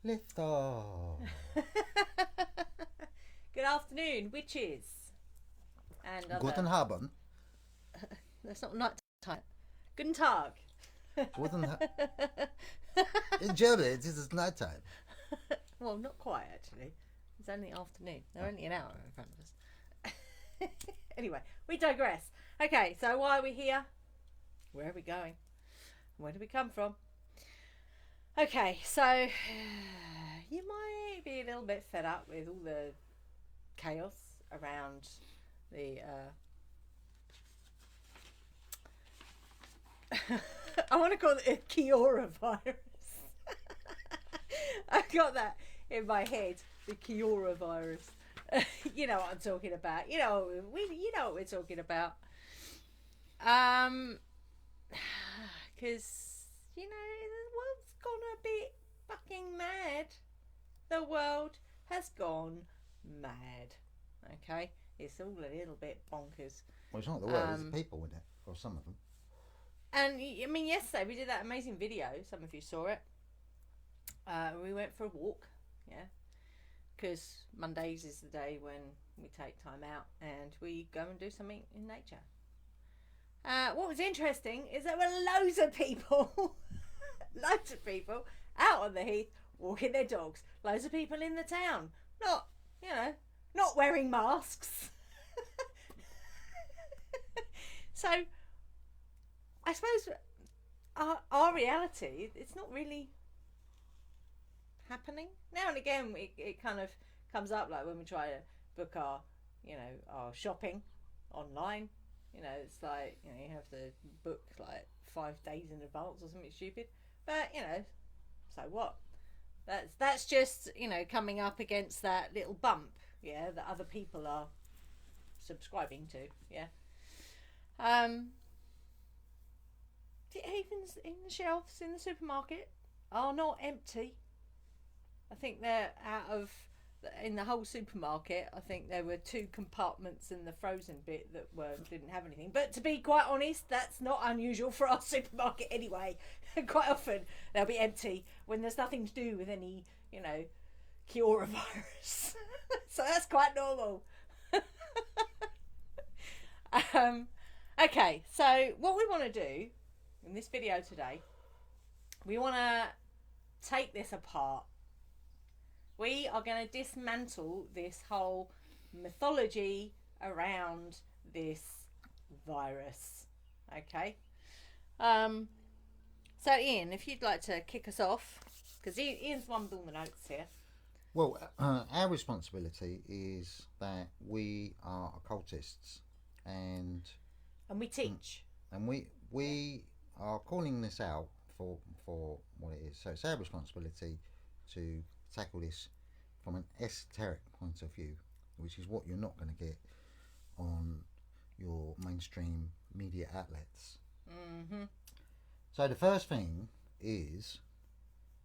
Lift off. Good afternoon, witches. And Guten other. Abend. That's not night time. Guten Tag. In German, it is night time. Well, not quite actually. It's only afternoon. They're only an hour in front of us. Anyway, we digress. Okay, so why are we here? Where are we going? Where did we come from? Okay, so you might be a little bit fed up with all the chaos around the I want to call it a Kiora virus. I've got that in my head, the Kiora virus. You know what I'm talking about. You know what we're talking about. Um, because the world's gone a bit fucking mad. The world has gone mad. Okay, it's all a little bit bonkers. Well, it's not the world, it's the people in it, or some of them. And I mean, yesterday we did that amazing video. Some of you saw it. We went for a walk, yeah, because Mondays is the day when we take time out and we go and do something in nature. What was interesting is there were loads of people, loads of people out on the heath walking their dogs. Loads of people in the town, not wearing masks. So I suppose our reality, it's not really happening. Now and again, it kind of comes up, like when we try to book our shopping online. It's like, you have to book like 5 days in advance or something stupid. But, so what? That's just, coming up against that little bump, yeah, that other people are subscribing to, yeah. Um, even in the shelves in the supermarket are not empty. I think they're out of in the whole supermarket. I think there were two compartments in the frozen bit that didn't have anything. But to be quite honest, that's not unusual for our supermarket anyway. Quite often they'll be empty when there's nothing to do with any, Kiora virus. So that's quite normal. um, okay, so what we want to do in this video today, we want to take this apart. We are going to dismantle this whole mythology around this virus. Okay? Um, so, Ian, if you'd like to kick us off, because Ian's the one with all the notes here. Well, our responsibility is that we are occultists, and And we teach. and we are calling this out for what it is. So it's our responsibility to tackle this from an esoteric point of view, which is what you're not going to get on your mainstream media outlets. Mm-hmm. So the first thing is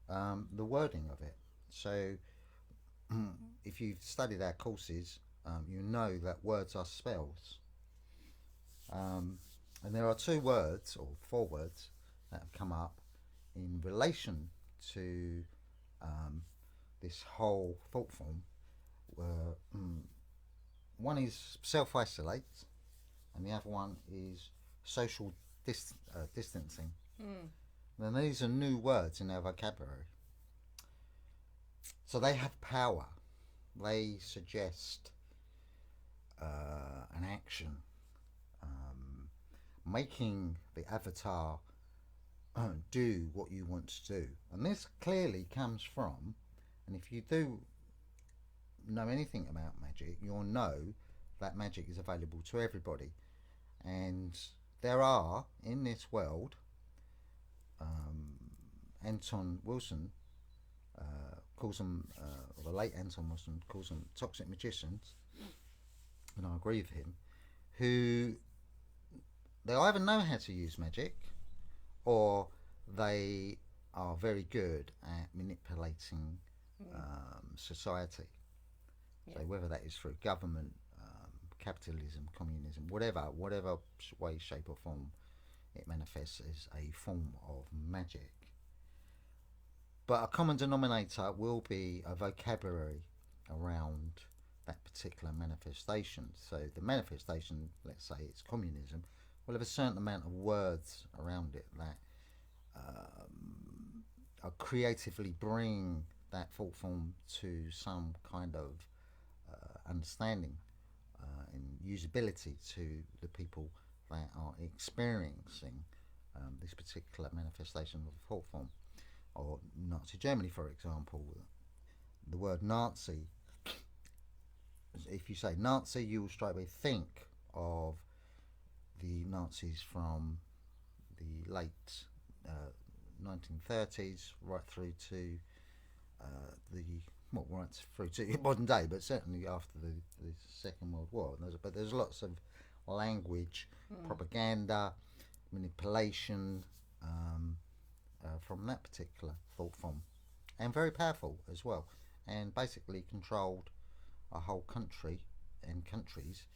the wording of it. So if you've studied our courses, you know that words are spells. And there are two words, or four words, that have come up in relation to this whole thought form. Where, one is self-isolate, and the other one is social distancing. Mm. Then these are new words in our vocabulary. So they have power. They suggest an action, making the avatar do what you want to do. And this clearly comes from, and if you do know anything about magic, you'll know that magic is available to everybody. And there are, in this world, Anton Wilson calls them, or the late Anton Wilson calls them toxic magicians, and I agree with him, who they either know how to use magic or they are very good at manipulating society. Yeah. So whether that is through government, capitalism, communism, whatever way, shape or form it manifests as a form of magic. But a common denominator will be a vocabulary around that particular manifestation. So the manifestation, let's say it's communism, will have a certain amount of words around it that creatively bring that thought form to some kind of understanding and usability to the people that are experiencing this particular manifestation of a thought form. Or Nazi Germany, for example, the word Nazi, if you say Nazi, you will straight away think of the Nazis from the late 1930s right through to right through to modern day, but certainly after the Second World War. But there's lots of language, propaganda, manipulation from that particular thought form, and very powerful as well, and basically controlled a whole country and countries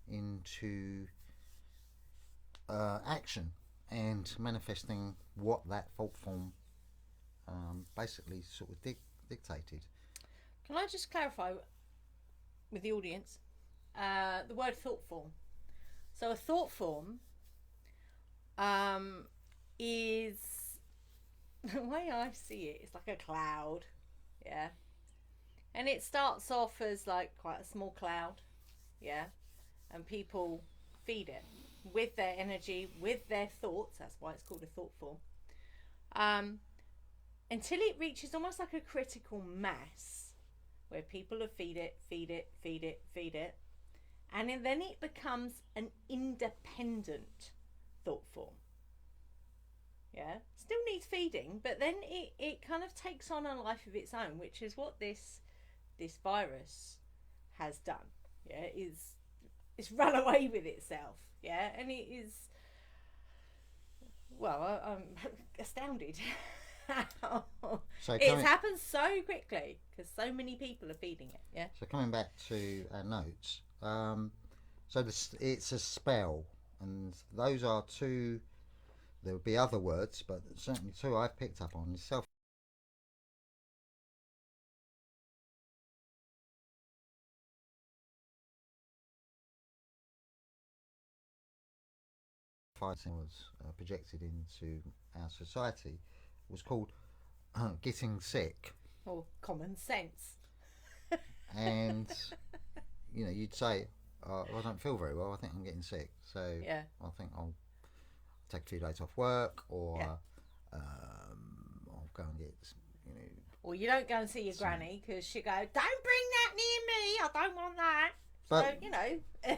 into action and manifesting what that thought form basically sort of dictated. Can I just clarify with the audience the word thought form? So a thought form is, the way I see it, it's like a cloud, yeah, and it starts off as like quite a small cloud, yeah, and people feed it with their energy, with their thoughts. That's why it's called a thought form. Until it reaches almost like a critical mass where people feed it, and then it becomes an independent thought form. Yeah, still needs feeding, but then it kind of takes on a life of its own, which is what this virus has done. Yeah, it's run away with itself. Yeah, and it is, well, I'm astounded how it's happened so quickly because so many people are feeding it. Yeah. So coming back to our notes, so it's a spell, and those are two. There would be other words, but certainly two I've picked up on. Self was projected into our society was called getting sick. Or common sense. And you'd say, I don't feel very well, I think I'm getting sick, so yeah. I think I'll take a few days off work, or I'll go and get or you don't go and see your granny because she go, don't bring that near me, I don't want that. But so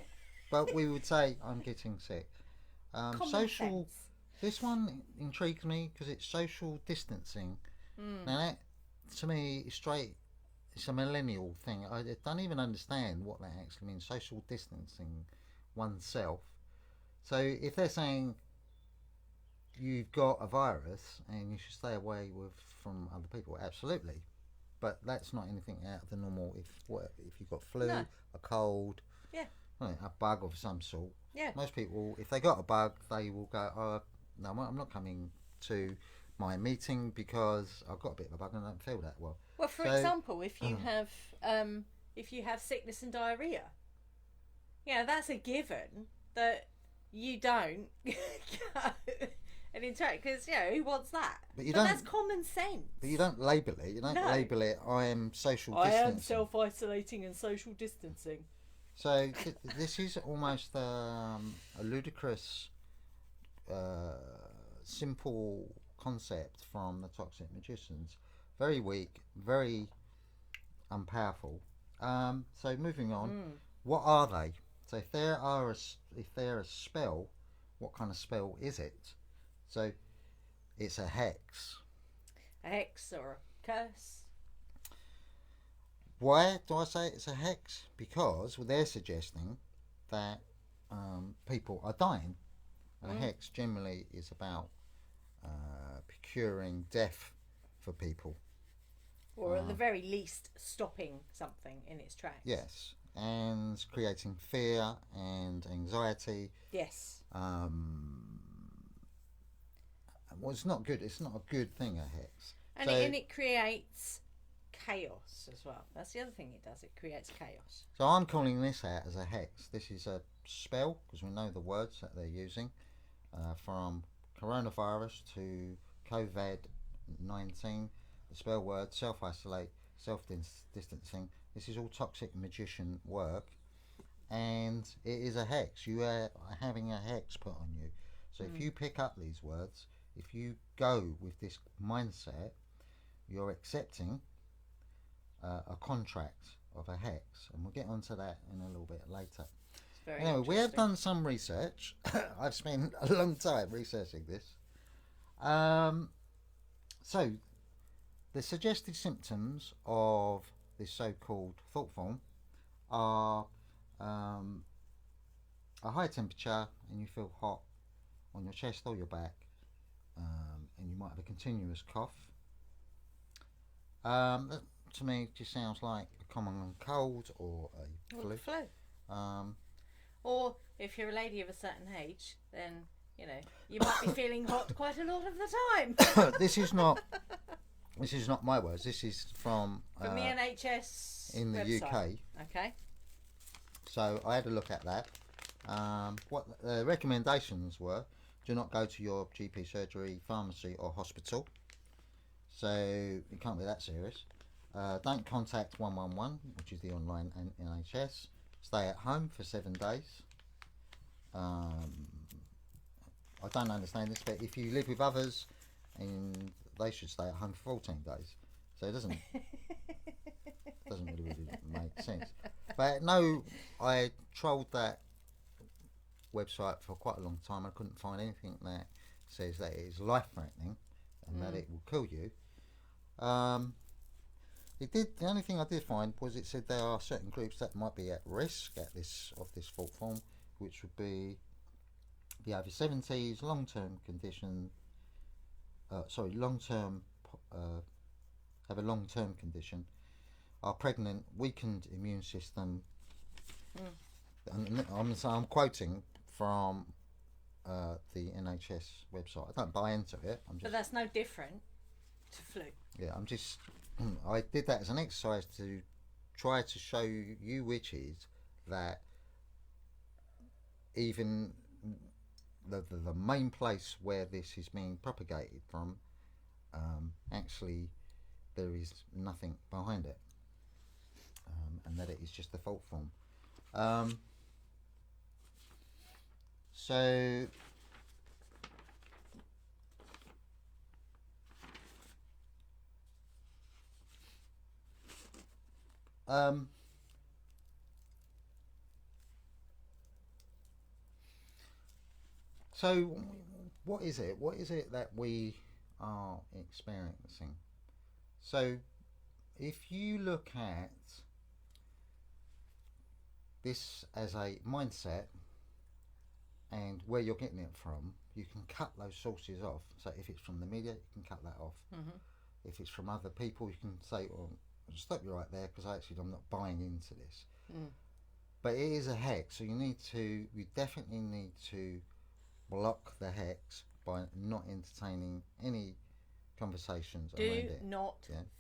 but we would say I'm getting sick. Social sense. This one intrigues me because it's social distancing. Now that, to me, it's a millennial thing. I don't even understand what that actually means, social distancing oneself. So if they're saying you've got a virus and you should stay away from other people, absolutely, but that's not anything out of the normal. If you've got flu, a cold, a bug of some sort, most people, if they got a bug, they will go, oh no, I'm not coming to my meeting because I've got a bit of a bug and I don't feel that well. Well, for example, if you have sickness and diarrhea, that's a given that you don't go and interact, because who wants that? But that's common sense. But you don't label it. You don't label it. I am social distancing. I am self-isolating and social distancing. So this is almost a ludicrous, simple concept from the toxic magicians. Very weak, very unpowerful. So moving on, what are they? So if they're a spell, what kind of spell is it? So it's a hex. A hex or a curse. Why do I say it's a hex? Because they're suggesting that people are dying. And a hex generally is about procuring death for people. Or at the very least, stopping something in its tracks. Yes, and creating fear and anxiety. Yes. Well, it's not good. It's not a good thing, a hex. And, So- and it creates chaos as well. That's the other thing it does. It creates chaos. So I'm calling this out as a hex. This is a spell, because we know the words that they're using, from coronavirus to COVID-19. The spell word, self-isolate, self-distancing. This is all toxic magician work, and it is a hex. You are having a hex put on you. So if you pick up these words, if you go with this mindset, you're accepting a contract of a hex, and we'll get onto that in a little bit later. It's very Anyway, we have interesting. done some research. I've spent a long time researching this. So, the suggested symptoms of this so-called thought form are a high temperature, and you feel hot on your chest or your back, and you might have a continuous cough. That, to me, just sounds like a common cold or a flu. Or if you're a lady of a certain age, then you might be feeling hot quite a lot of the time. This is not my words. This is from the NHS in the website. UK. Okay. So I had a look at that. What the recommendations were: do not go to your GP surgery, pharmacy, or hospital. So it can't be that serious. Don't contact 111, which is the online NHS. Stay at home for 7 days. I don't understand this, but if you live with others, and they should stay at home for 14 days. So it doesn't really make sense. But no, I trolled that website for quite a long time. I couldn't find anything that says that it is life-threatening and that it will kill you. The only thing I did find was it said there are certain groups that might be at risk of this thought form, which would be the over 70s, long-term condition. Have a long-term condition, are pregnant, weakened immune system. And I'm quoting from the NHS website. I don't buy into it. But that's no different to flu. Yeah, I did that as an exercise to try to show you witches that even the main place where this is being propagated from, actually there is nothing behind it, and that it is just a fault form. So so what is it? What is it that we are experiencing? So if you look at this as a mindset and where you're getting it from, you can cut those sources off. So if it's from the media, you can cut that off. If it's from other people, you can say, well, stop you right there, because I'm not buying into this. But it is a hex, so you definitely need to block the hex by not entertaining any conversations around it. Do not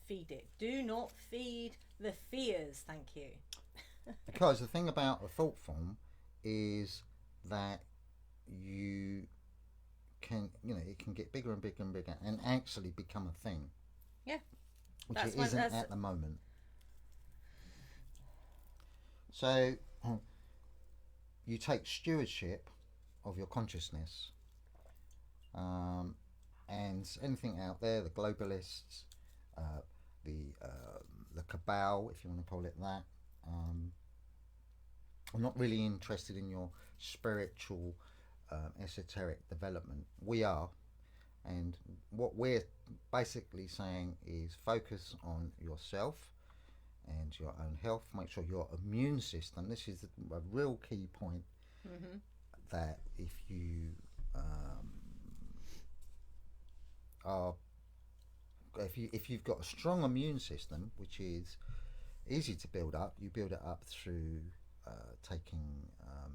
feed it. Do not feed the fears, thank you. Because the thing about a thought form is that you can, it can get bigger and bigger and bigger and actually become a thing. Yeah. Which it isn't at the moment. So you take stewardship of your consciousness, and anything out there, the globalists, the cabal, if you want to call it that. I'm not really interested in your spiritual, esoteric development. We are, and what we're basically saying is focus on yourself and your own health. Make sure your immune system. This is a real key point. That if you if you've got a strong immune system, which is easy to build up, you build it up through taking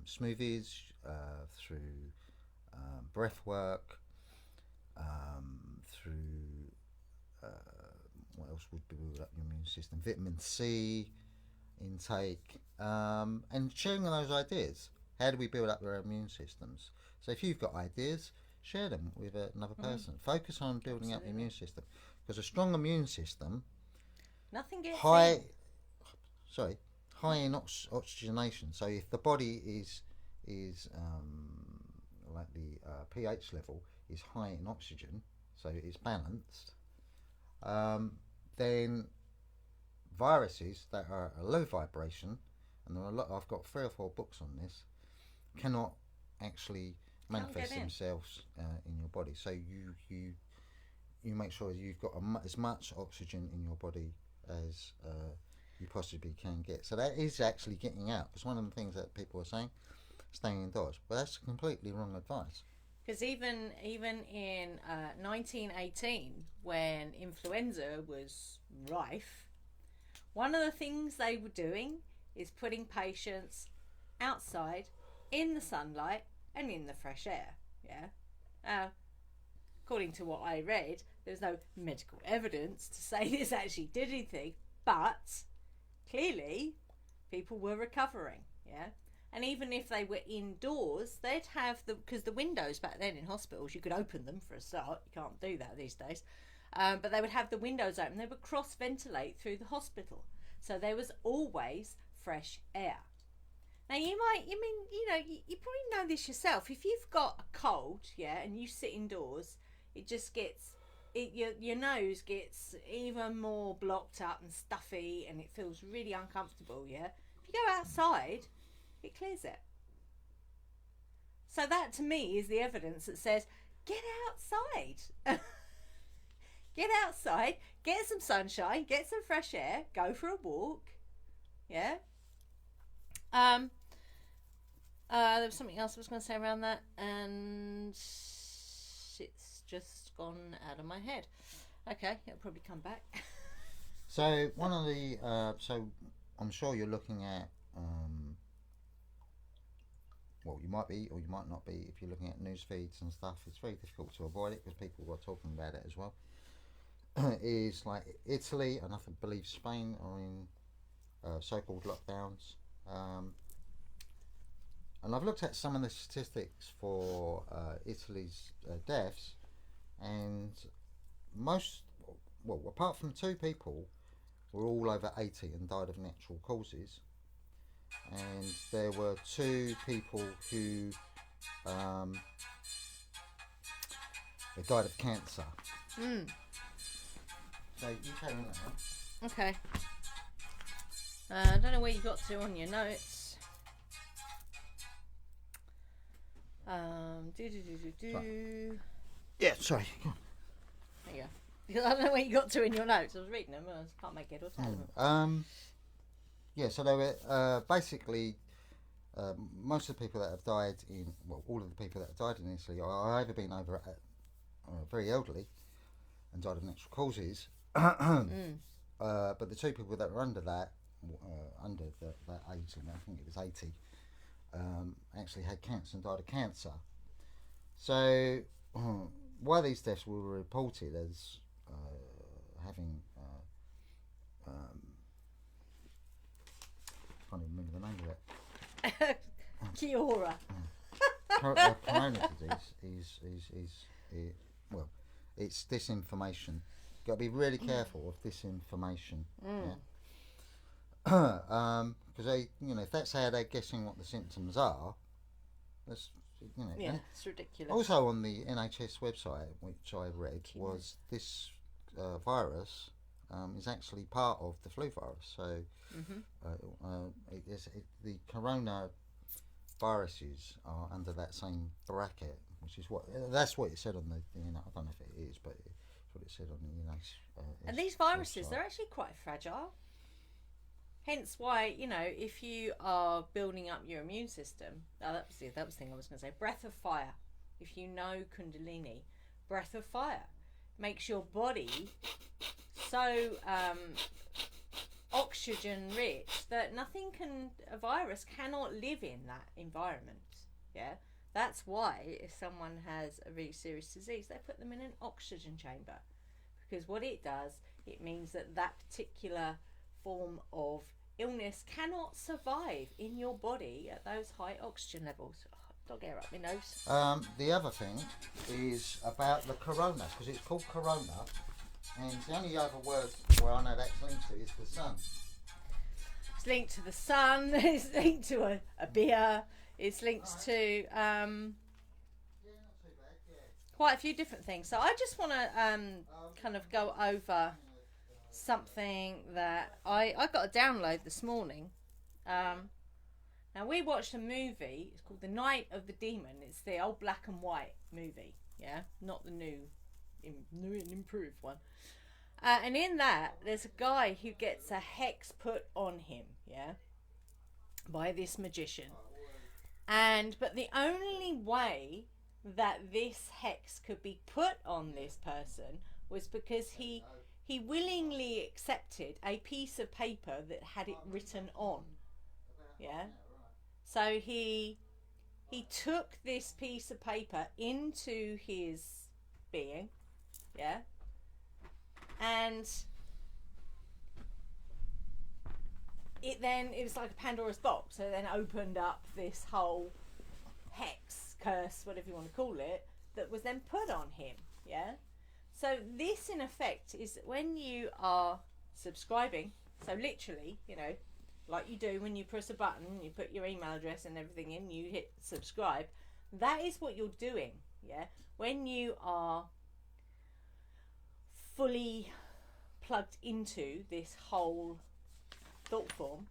smoothies, through breath work, through what else would build up your immune system? Vitamin C intake, and sharing those ideas. How do we build up our immune systems? So if you've got ideas, share them with another person. Focus on building up the immune system, because a strong immune system, nothing gets high in. in oxygenation. So if the body is like the pH level is high in oxygen, so it's balanced, then viruses that are a low vibration, and there are a lot, I've got 3 or 4 books on this, cannot actually manifest themselves in your body. So you make sure you've got as much oxygen in your body as you possibly can get. So that is actually getting out. Because one of the things that people are saying, staying indoors, but that's completely wrong advice. Because even in 1918, when influenza was rife, one of the things they were doing is putting patients outside in the sunlight and in the fresh air. Yeah. According to what I read, there's no medical evidence to say this actually did anything, but clearly people were recovering. Yeah. And even if they were indoors, they'd have because the windows back then in hospitals, you could open them for a start. You can't do that these days. But they would have the windows open. They would cross ventilate through the hospital. So there was always fresh air. Now you probably know this yourself. If you've got a cold, yeah, and you sit indoors, it just gets, your nose gets even more blocked up and stuffy, and it feels really uncomfortable, yeah. If you go outside, it clears it. So that to me is the evidence that says, get outside. Get outside, get some sunshine, get some fresh air, go for a walk. Yeah. There was something else I was going to say around that, and it's just gone out of my head. Okay, it'll probably come back. So one of the so I'm sure you're looking at well, you might be or you might not be. If you're looking at news feeds and stuff, it's very difficult to avoid it because people are talking about it as well. Is like Italy and I believe Spain are in so-called lockdowns. And I've looked at some of the statistics for Italy's deaths, and most, well, apart from 2 people, were all over 80 and died of natural causes. And there were 2 people who they died of cancer. So you carry on that one. Okay. I don't know where you got to on your notes. Yeah, sorry. There you go. Because I don't know where you got to in your notes. I was reading them. I can't make head or tail of them. Yeah, so they were basically most of the people that have died in, well, all of the people that have died in Italy are either been over very elderly and died of natural causes, but the 2 people that were under that, under that age limit, I think it was 80, actually had cancer and died of cancer. So why these deaths were reported as having I can't even remember the name of it. Kia-ora. Corona disease is well, it's disinformation. Got to be really careful of disinformation. Yeah. Because they, if that's how they're guessing what the symptoms are, that's Yeah, it's ridiculous. Also on the NHS website, which I read, was this virus is actually part of the flu virus. So the corona viruses are under that same bracket, which is that's what it said on the I don't know if it is, but it's what it said on the and these viruses, website. They're actually quite fragile. Hence why, if you are building up your immune system, that was the thing I was going to say. Breath of fire. If you know Kundalini, breath of fire makes your body so oxygen rich that a virus cannot live in that environment. Yeah, that's why if someone has a really serious disease, they put them in an oxygen chamber, because what it does, it means that that particular form of illness cannot survive in your body at those high oxygen levels. Oh, dog hair up my nose. The other thing is about the corona, because it's called corona, and the only other word where I know that's linked to is the sun. It's linked to the sun. It's linked to a beer. It's linked to quite a few different things. So I just want to kind of go over something that I got a download this morning. Now we watched a movie. It's called The Night of the Demon. It's the old black and white movie, yeah, not the new and improved one. And in that, there's a guy who gets a hex put on him, yeah, by this magician. But the only way that this hex could be put on this person was because he willingly accepted a piece of paper that had it written on, yeah. So he took this piece of paper into his being, yeah, and it was like a Pandora's box. So it then opened up this whole hex, curse, whatever you want to call it, that was then put on him, yeah. So this in effect is when you are subscribing, so literally, you know, like you do when you press a button, you put your email address and everything in, you hit subscribe, that is what you're doing, yeah. When you are fully plugged into this whole thought form,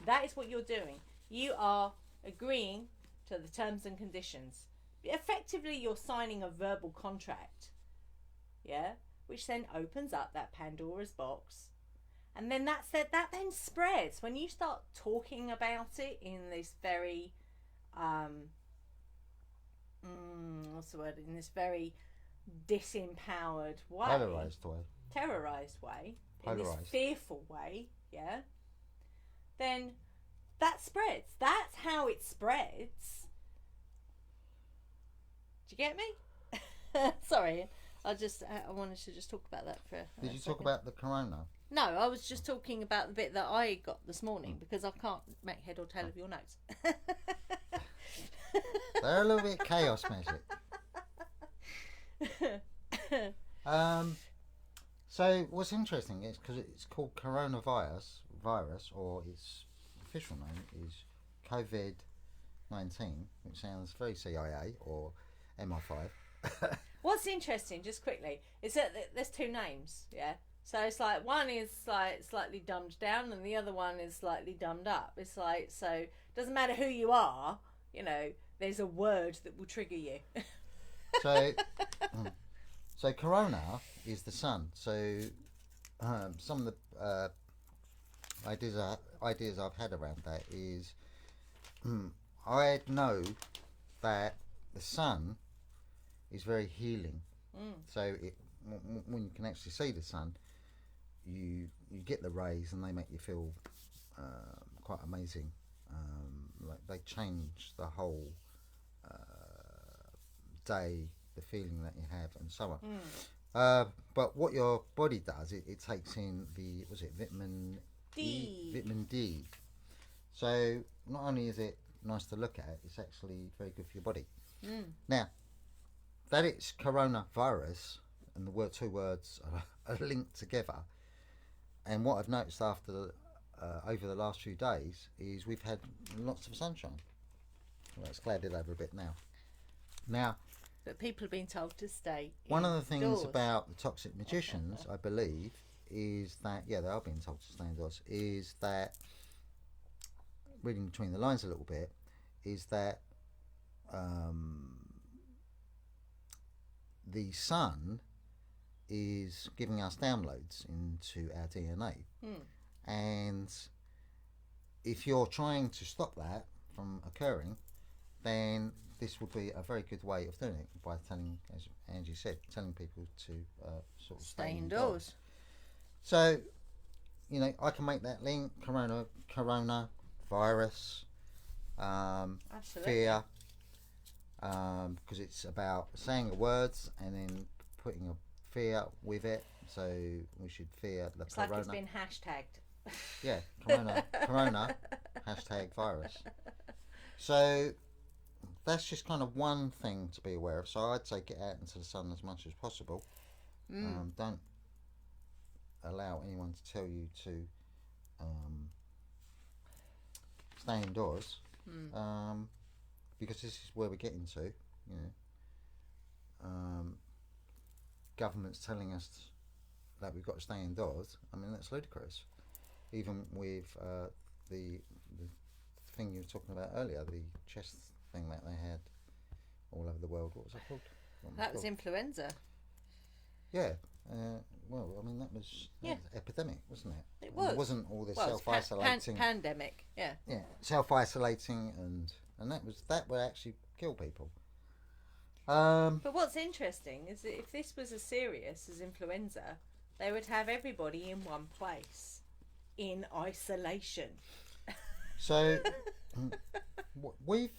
that is what you're doing. You are agreeing to the terms and conditions. Effectively, you're signing a verbal contract, yeah, which then opens up that Pandora's box, and then that then spreads when you start talking about it in this very what's the word, in this very disempowered way, terrorized way, in this fearful way, yeah, then that spreads. That's how it spreads. Do you get me? Sorry, I wanted to just talk about that for Did you second. talk about the corona? No, I was just talking about the bit that I got this morning, because I can't make head or tail of your notes. They're a little bit chaos, Magick. So what's interesting is because it's called coronavirus, or its official name is COVID-19, which sounds very CIA or MI5. What's interesting, just quickly, is that there's two names, yeah. So it's like one is like slightly dumbed down, and the other one is slightly dumbed up. It's like, so it doesn't matter who you are, you know, there's a word that will trigger you. So corona is the sun. So some of the ideas I've had around that is I know that the sun is very healing. So when you can actually see the sun, you get the rays and they make you feel quite amazing. Like they change the whole day, the feeling that you have, and so on. But what your body does, it takes in vitamin D. Vitamin D. So not only is it nice to look at, it's actually very good for your body. Now, that it's coronavirus, and the two words are linked together. And what I've noticed after over the last few days is we've had lots of sunshine. Well, it's clouded over a bit now. But people have been told to stay One of the things indoors. about the toxic magicians, I believe, is that, yeah, they are being told to stay indoors, is that, reading between the lines a little bit, is that the sun is giving us downloads into our DNA. And if you're trying to stop that from occurring, then this would be a very good way of doing it by telling, as Angie said, telling people to sort of stay indoors. So, you know, I can make that link: corona virus, fear, because it's about saying the words and then putting a fear with it, So we should fear the It's corona. like it's been hashtagged. Yeah, corona hashtag virus. So that's just kind of one thing to be aware of. So I'd say get out into the sun as much as possible. Don't allow anyone to tell you to stay indoors, because this is where we're getting to. You know, government's telling us that we've got to stay indoors. I mean, that's ludicrous. Even with the thing you were talking about earlier, the chest thing that they had all over the world. What was it called? That was influenza. Yeah. Well, I mean, that was epidemic, wasn't it? It was. It wasn't all this self-isolating. Pandemic. Yeah. Yeah, self-isolating, and that would actually kill people. But what's interesting is that if this was as serious as influenza, they would have everybody in one place, in isolation. So we've,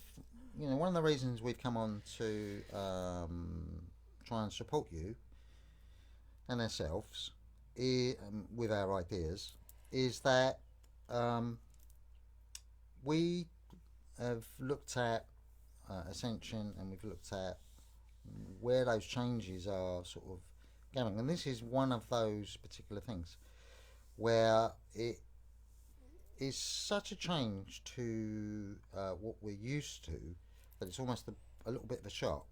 one of the reasons we've come on to try and support you and ourselves with our ideas is that we have looked at Ascension, and we've looked at where those changes are sort of going, and this is one of those particular things where it is such a change to what we're used to that it's almost a little bit of a shock.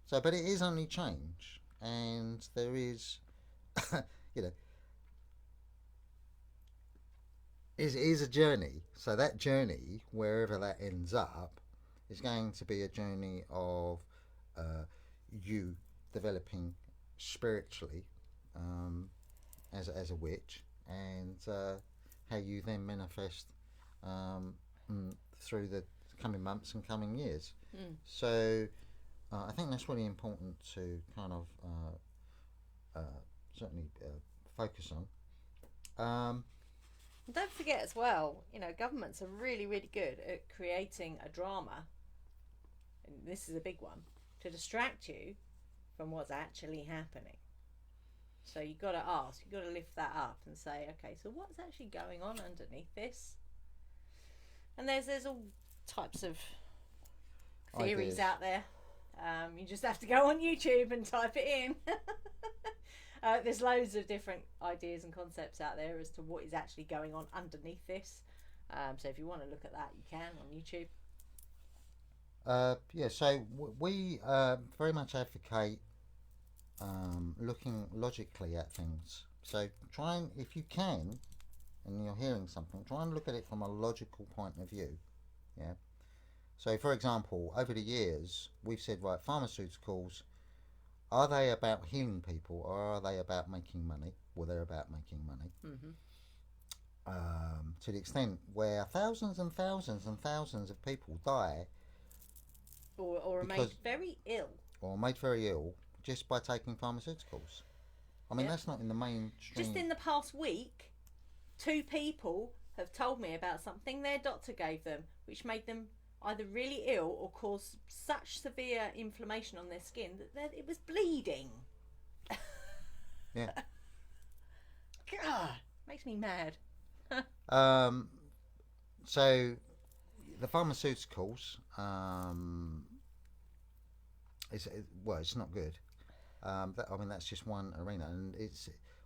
So, but it is only change, and there is, it is a journey. So that journey, wherever that ends up, is going to be a journey of you developing spiritually as a witch, and how you then manifest through the coming months and coming years. So I think that's really important to kind of certainly focus on. Don't forget as well, governments are really, really good at creating a drama, and this is a big one, to distract you from what's actually happening. So you've got to lift that up and say, okay, so what's actually going on underneath this? And there's all types of theories out there. You just have to go on YouTube and type it in. There's loads of different ideas and concepts out there as to what is actually going on underneath this. So if you want to look at that, you can on YouTube. So we very much advocate looking logically at things. So try and, if you can, and you're hearing something, try and look at it from a logical point of view. Yeah. So for example, over the years, we've said, right, pharmaceuticals, are they about healing people, or are they about making money? Well, they're about making money. To the extent where thousands and thousands and thousands of people die, or are made very ill, just by taking pharmaceuticals. I mean, that's not in the mainstream. Just in the past week, 2 people have told me about something their doctor gave them, which made them either really ill or caused such severe inflammation on their skin that it was bleeding. Yeah. God, makes me mad. So the pharmaceuticals, it's not good. That's just one arena, and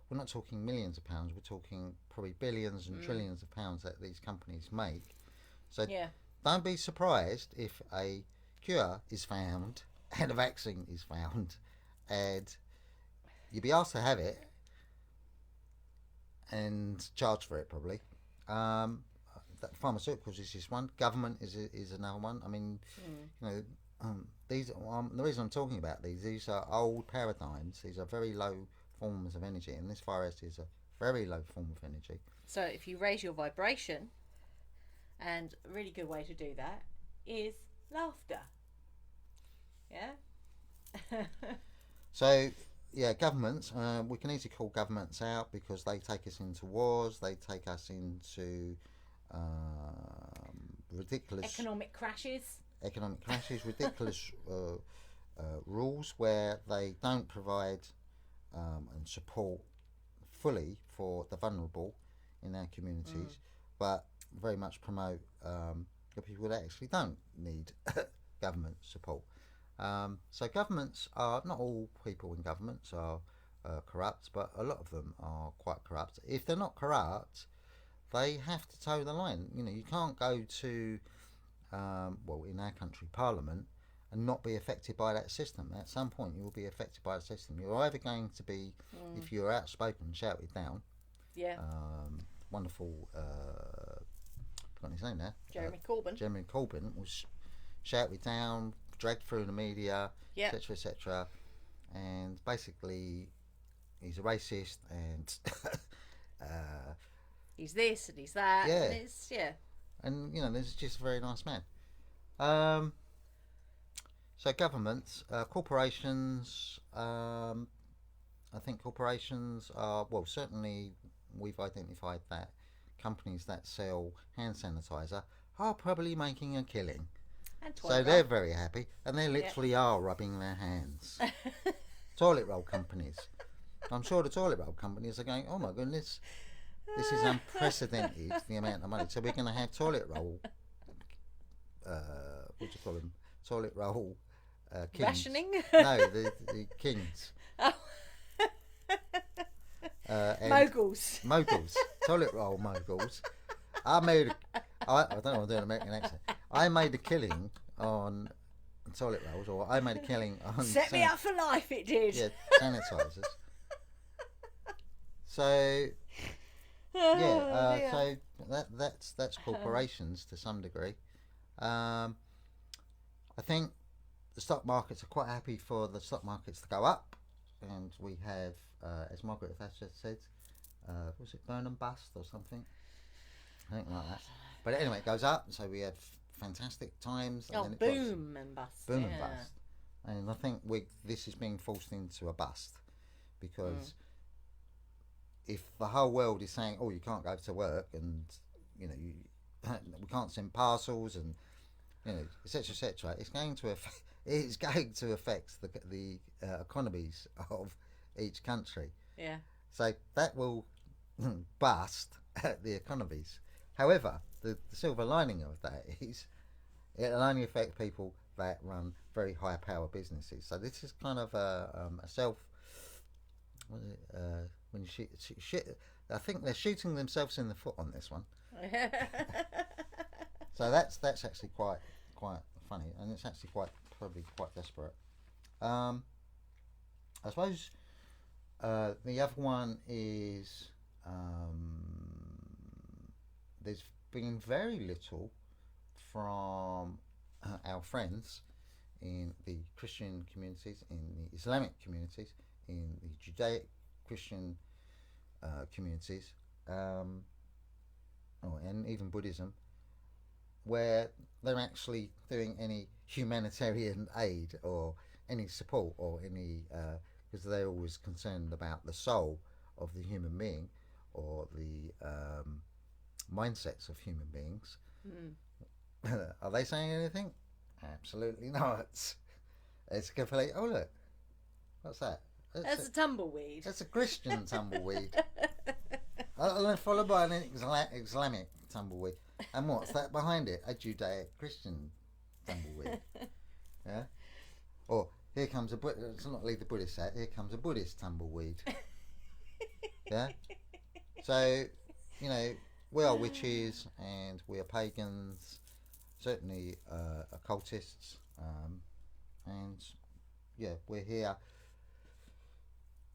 we're not talking millions of pounds. We're talking probably billions and trillions of pounds that these companies make. So don't be surprised if a cure is found and a vaccine is found, and you'll be asked to have it and charge for it probably. Pharmaceuticals is just one. Government is another one. I mean, these the reason I'm talking about these are old paradigms. These are very low forms of energy, and this virus is a very low form of energy. So if you raise your vibration, and a really good way to do that is laughter. Yeah. So governments, we can easily call governments out because they take us into wars, they take us into ridiculous economic crashes, ridiculous rules where they don't provide and support fully for the vulnerable in our communities, but very much promote the people that actually don't need government support. So governments are, not all people in governments are corrupt, but a lot of them are quite corrupt. If they're not corrupt, they have to toe the line. You know, you can't go to, well, in our country, Parliament, and not be affected by that system. At some point, you will be affected by the system. You're either going to be, if you're outspoken, shouted down. Yeah. Wonderful, forgotten his name now. Jeremy Corbyn. Jeremy Corbyn was shouted down, dragged through the media, etc., etc., and basically he's a racist and he's this and he's that. Yeah. And it's, and you know, this is just a very nice man. So governments, corporations, I think corporations are, well, certainly we've identified that companies that sell hand sanitizer are probably making a killing. And So they're very happy, and they literally are rubbing their hands. Toilet roll companies. I'm sure the toilet roll companies are going, oh my goodness, this is unprecedented, the amount of money. So we're going to have toilet roll, what do you call them? Toilet roll kings. Rationing? No, the kings. Oh. Moguls. Moguls. Toilet roll moguls. I don't know if I'm doing an American accent. I made a killing on toilet rolls, or I made a killing on... Set me up for life, it did. Yeah, sanitisers. So... so that's corporations to some degree. I think the stock markets are quite happy for the stock markets to go up, and we have, as Margaret Thatcher said, was it burn and bust or something? I think like that. But anyway, it goes up, so we have fantastic times. And then it boom and bust. Boom and bust. And I think this is being forced into a bust, because if the whole world is saying, oh, you can't go to work, and you know, we can't send parcels, and you know, etc., etc., it's going to affect the economies of each country. Yeah. So that will bust the economies. However, the silver lining of that is it'll only affect people that run very high power businesses. So this is kind of a self. What is it? When you shoot, I think they're shooting themselves in the foot on this one. So that's actually quite funny, and it's actually probably quite desperate. I suppose the other one is there's been very little from our friends in the Christian communities, in the Islamic communities, in the Judaic Christian communities, and even Buddhism, where they're actually doing any humanitarian aid or any support or any, because they're always concerned about the soul of the human being or the mindsets of human beings. Are they saying anything? Absolutely not. It's complete. Oh look, what's that? That's a tumbleweed. That's a Christian tumbleweed. Followed by an Islamic tumbleweed. And what's that behind it? A Judaic Christian tumbleweed. Yeah. Or here comes let's not leave the Buddhist out. Here comes a Buddhist tumbleweed. Yeah. So, you know, we are witches and we are pagans. Certainly occultists. And yeah, we're here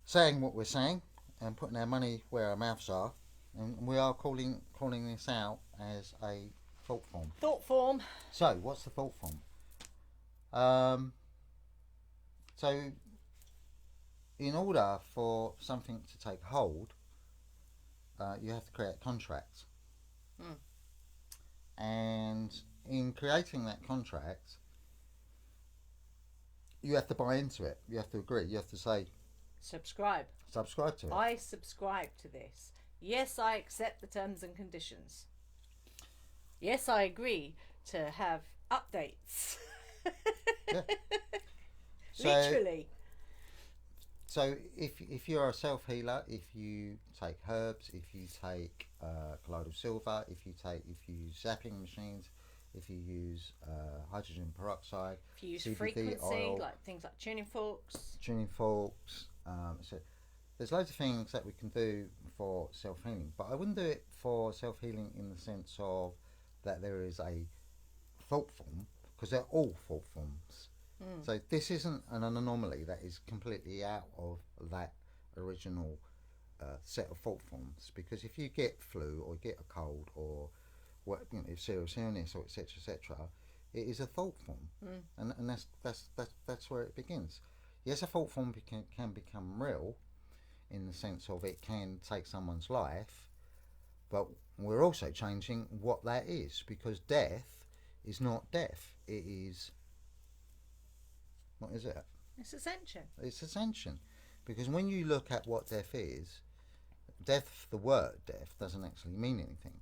saying what we're saying and putting our money where our mouths are, and we are calling this out as a thought form. Thought form. So, what's the thought form? So, in order for something to take hold, you have to create a contract. And in creating that contract, you have to buy into it. You have to agree. You have to say, subscribe to it. I subscribe to this. Yes, I accept the terms and conditions. Yes, I agree to have updates. Yeah. Literally. So if you're a self healer, if you take herbs, if you take colloidal silver, if you use zapping machines, if you use hydrogen peroxide, If you use CBD frequency, oil, like things like tuning forks. so there's loads of things that we can do for self healing, but I wouldn't do it for self healing in the sense of that there is a thought form, because they're all thought forms. So this isn't an anomaly that is completely out of that original set of thought forms. Because if you get flu or get a cold or serious illness or etc., it is a thought form, and that's where it begins. Yes, a thought form can become real in the sense of it can take someone's life, but we're also changing what that is, because death is not death. It is, what is it? It's ascension. It's ascension. Because when you look at what death is, death, the word death, doesn't actually mean anything.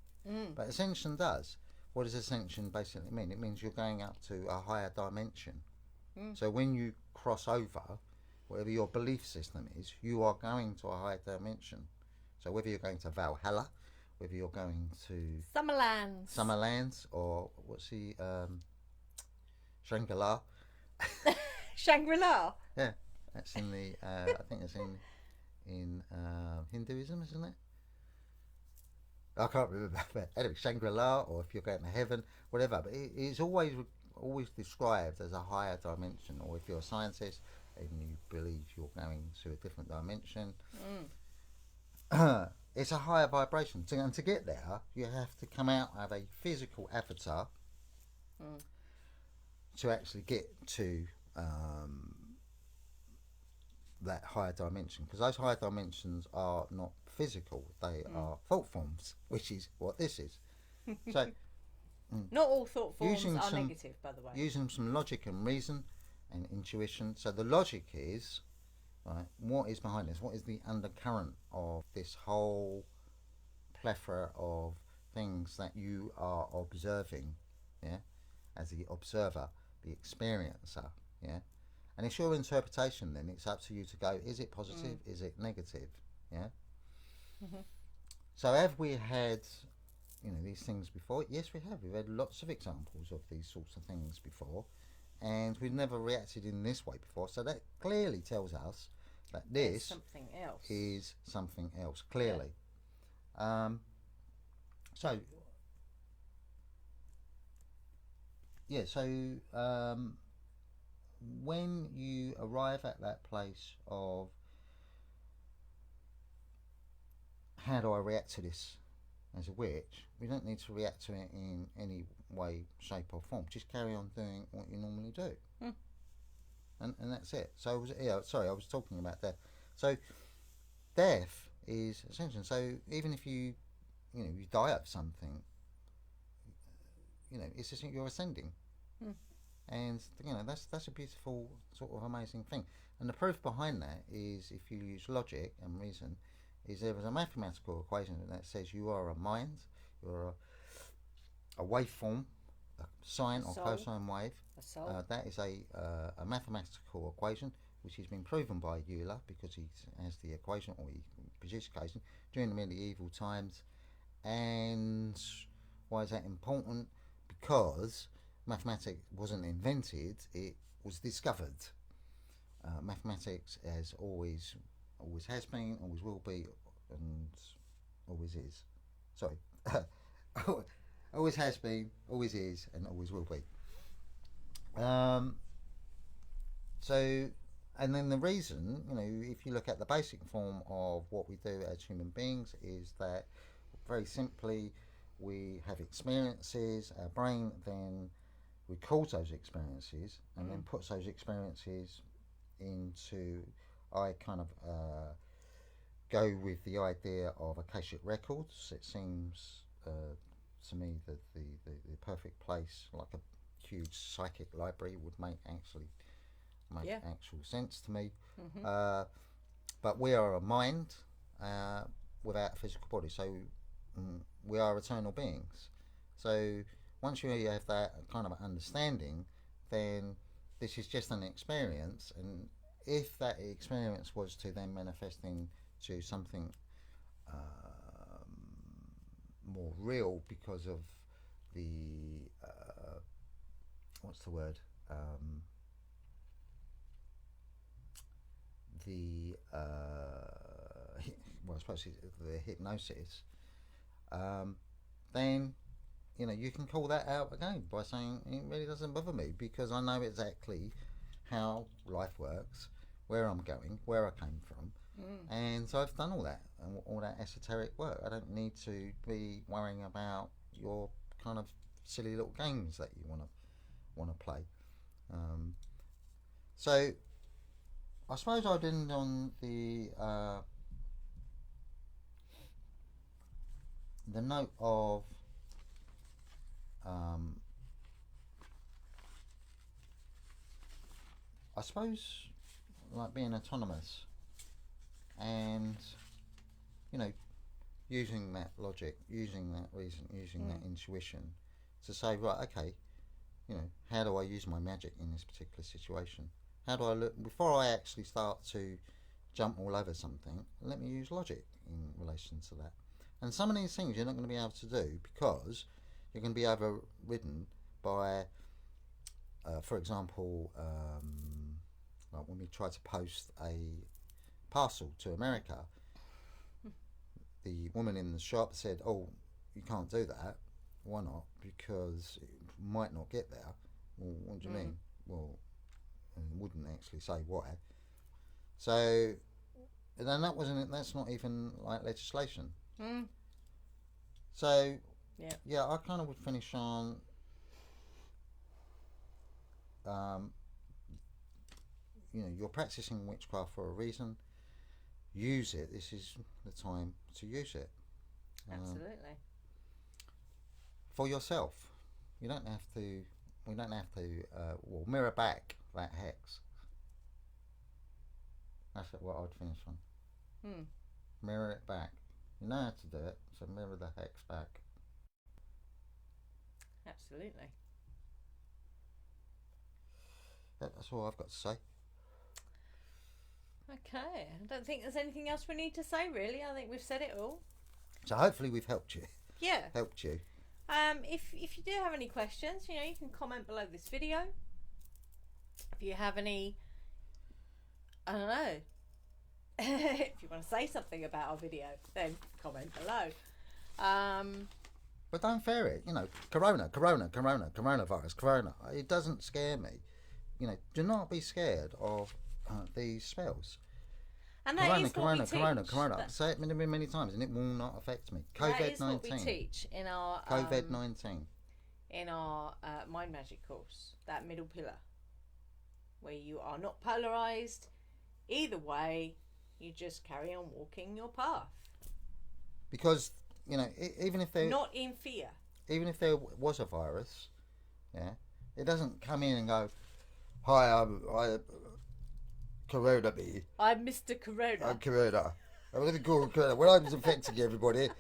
But ascension does. What does ascension basically mean? It means you're going up to a higher dimension. So when you cross over, whatever your belief system is, you are going to a higher dimension. So whether you're going to Valhalla, whether you're going to Summerlands, or what's the Shangri-La. Shangri-La. Yeah, that's in the I think it's in Hinduism, isn't it? I can't remember. But anyway, Shangri-La, or if you're going to heaven, whatever. But it's always described as a higher dimension. Or if you're a scientist and you believe you're going to a different dimension, it's a higher vibration. And to get there, you have to come out of a physical avatar to actually get to that higher dimension, because those higher dimensions are not physical, they are thought forms, which is what this is. So not all thought forms are negative, by the way. Using some logic and reason and intuition. So the logic is, right, what is behind this? What is the undercurrent of this whole plethora of things that you are observing, yeah, as the observer, the experiencer, yeah? And it's your interpretation then. It's up to you to go, is it positive? Is it negative? Yeah? So have we had, these things before? Yes, we have. We've had lots of examples of these sorts of things before. And we've never reacted in this way before. So that clearly tells us that this something else. is something else, clearly. Yeah. When you arrive at that place of how do I react to this as a witch, we don't need to react to it in any way, shape or form. Just carry on doing what you normally do. And that's it. So I was talking about death. So death is ascension. So even if you die of something, it's just you're ascending. And that's a beautiful sort of amazing thing. And the proof behind that is, if you use logic and reason, is there is a mathematical equation that says you are a mind, you're a waveform, a sine or cosine wave. That is a mathematical equation which has been proven by Euler, because he has the equation, or he produced the equation during the medieval times. And why is that important? Because mathematics wasn't invented, it was discovered. Mathematics always has been, always will be, and always is. Sorry. Always has been, always is, and always will be. And then the reason, if you look at the basic form of what we do as human beings, is that very simply we have experiences. Our brain then records those experiences and then puts those experiences into, I kind of go with the idea of Akashic records. It seems to me that the perfect place, like a huge psychic library, would make actual sense to me. But we are a mind without a physical body, so we are eternal beings. So once you have that kind of understanding, then this is just an experience, and if that experience was to then manifest into something more real because of the what's the word, the well, I suppose the hypnosis, then you can call that out again by saying it really doesn't bother me because I know exactly how life works, where I'm going, where I came from, and so I've done all that and all that esoteric work. I don't need to be worrying about your kind of silly little games that you want to play. So I suppose I'd end on the note of I suppose like being autonomous and using that logic, using that reason, using that intuition to say, right, okay, how do I use my magic in this particular situation? How do I look before I actually start to jump all over something? Let me use logic in relation to that. And some of these things you're not going to be able to do because you're going to be overridden by, for example, like when we tried to post a parcel to America, the woman in the shop said, "Oh, you can't do that. Why not? Because it might not get there." Well, what do you mean? Well, and wouldn't actually say why. So then that's not even like legislation. So yeah, I kind of would finish on you're practicing witchcraft for a reason. Use it. This is the time to use it. Absolutely. For yourself. You don't have to. We don't have to. Mirror back that hex. That's what I'd finish on. Mirror it back. You know how to do it, so mirror the hex back. Absolutely. That's all I've got to say. Okay, I don't think there's anything else we need to say, really. I think we've said it all. So hopefully we've helped you. Yeah. Helped you. If you do have any questions, you can comment below this video. If you have any, I don't know, if you want to say something about our video, then comment below. But don't fear it. Coronavirus, corona. It doesn't scare me. Do not be scared of these spells. And that is what we teach. Corona. Say it many times, and it will not affect me. COVID-19. That is what we teach in our COVID-19. In our mind magic course. That middle pillar, where you are not polarized. Either way, you just carry on walking your path. Because even if there not in fear. Even if there was a virus, it doesn't come in and go, "Hi, I Corona me. I'm Mr. Corona. I'm Corona. I'm going to call Corona. When I'm infecting everybody,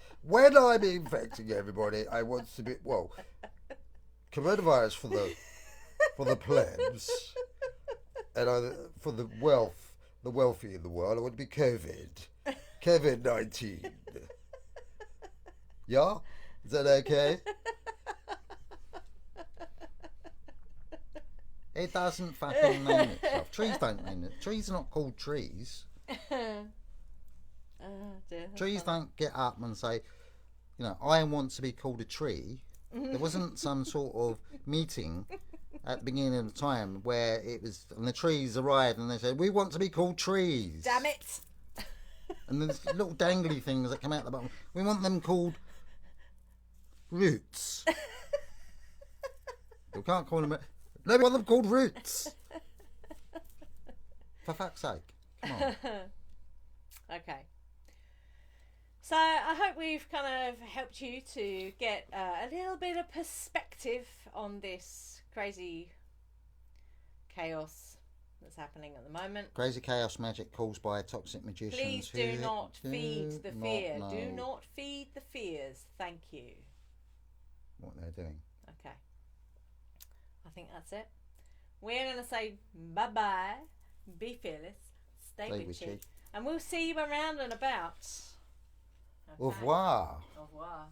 I want to be coronavirus for the plebs, and for the wealthy in the world. I want to be COVID-19. Yeah, is that okay? It doesn't fucking name itself. Trees don't name it. Trees are not called trees. Trees don't get up and say, I want to be called a tree. There wasn't some sort of meeting at the beginning of the time where it was, and the trees arrived and they said, "We want to be called trees." Damn it. And there's little dangly things that come out the bottom. We want them called roots. We can't call them. No, we want them called roots. For fuck's sake. Come on. Okay. So I hope we've kind of helped you to get a little bit of perspective on this crazy chaos that's happening at the moment. Crazy chaos magic caused by toxic magicians. Please do not feed the fear. Do not feed the fears. Thank you. What they're doing. Okay. I think that's it. We're going to say bye-bye be fearless, stay Stay witchy, witchy. and we'll see you around and about. Au revoir. Au revoir.